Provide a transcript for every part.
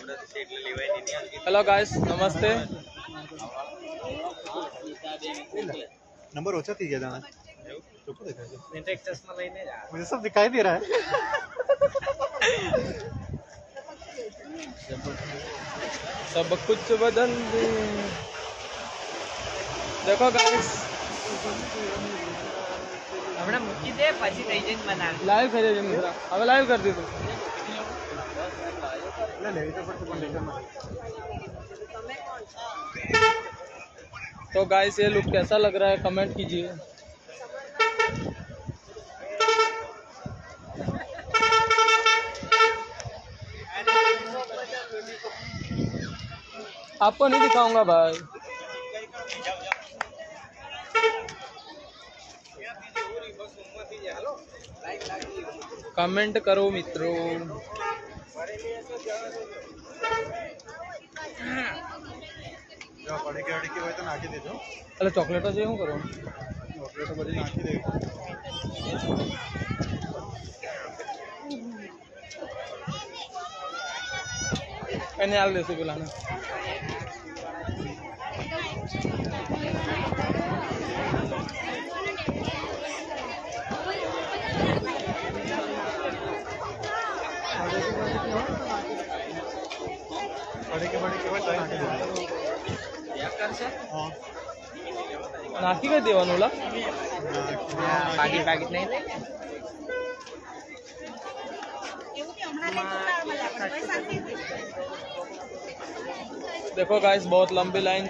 Hello guys, नमस्ते। Number ओछा थी गया था मुझे सब दिखाई दे रहा है। सब कुछ बदल दे। देखो गाइस, હમણાં મૂકી દે પછી થઈ જઈને બના लाइव करे છે મિત્ર, હવે લાઈવ કરી દીધું। तो गाइस, ये लुक कैसा लग रहा है कमेंट कीजिए। आपको नहीं दिखाऊंगा भाई। कमेंट करो मित्रों। अरे चॉकलेट जो हूँ करो चॉकलेट बड़ी नाखी दे मैंने आल देसे बुलाना। નાખી કઈ દેવાનું ઓલા પાકીટ પાકીટ નહીં देखो गाइस, बहुत लंबी लाइन।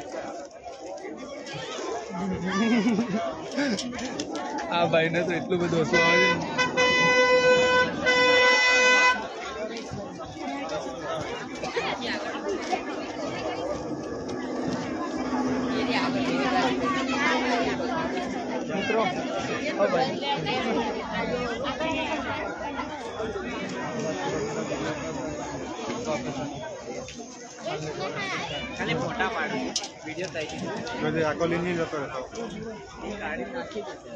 आ भाई ने तो એટલું બધું હસવું આવે છે। મિત્રો ઓ ભાઈ ખાલી ફોટા પાડું વિડીયો થઈ ગયો मैं आको लेने जतो रहता ગાડી નાખી દેશે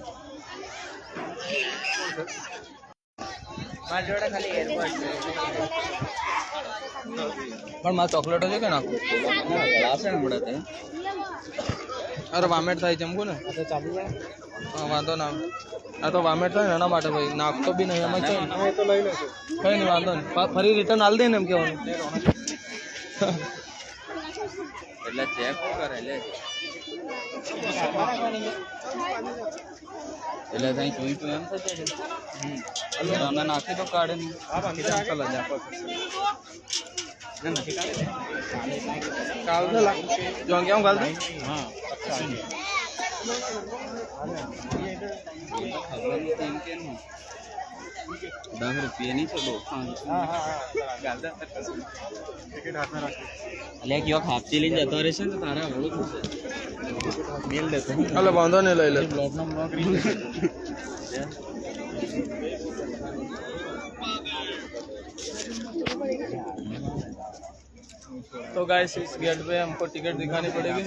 મારા જોડે ખાલી એરબડ છે પણ માં ચોકલેટો છે કે નાખું ક્લાસ ને મળે અરે વામેટ થાય છે એમકું ને તો ચાલુ જાય હા વાંધો ના આ તો વામેટ થાય ને એના માટે ભાઈ નાખતો બી નહીં એમાં છે है तो लई लेছো કઈ નહીં વાંધો નહીં ફરી રિટર્ન આલ દે ને એમ કહેવાનું એટલે ચેક કરે લે એટલે તઈ જોઈ તો એમ થશે એટલે અમે નાખી તો કાઢે નહીં आप अंदर आके ચાલ જા નથી કાઢે કાલ ને લા જો કેમ ગાલ દે હા ખબર નથી એમ કે નહીં 10 રૂપિયા નહીં તો દો हां हां ગાલદા टिकट हाथ में रख એટલે કયો ખાપતી લઈને જતો રહેશે તો તારા હળું થશે મેલ દેતો એટલે વાંધો નહીં લઈ લે બ્લોક નો બ્લોક तो गाइस, इस गेट पे हमको टिकट दिखानी पड़ेगी।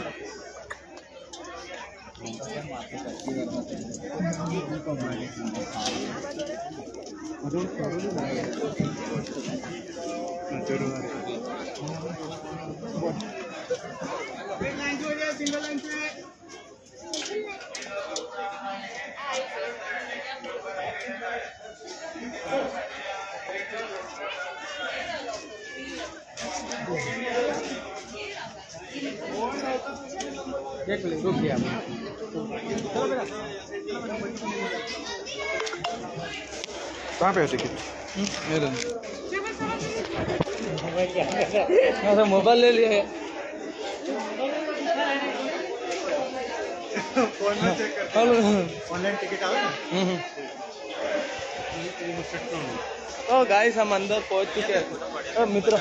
देख ले रुक गया कहां पे है टिकट मेरे तो मोबाइल ले लिया है। फोन में चेक करते ऑनलाइन टिकट आओ ना तो गाइस, हम अंदर पहुंच चुके हैं मित्र।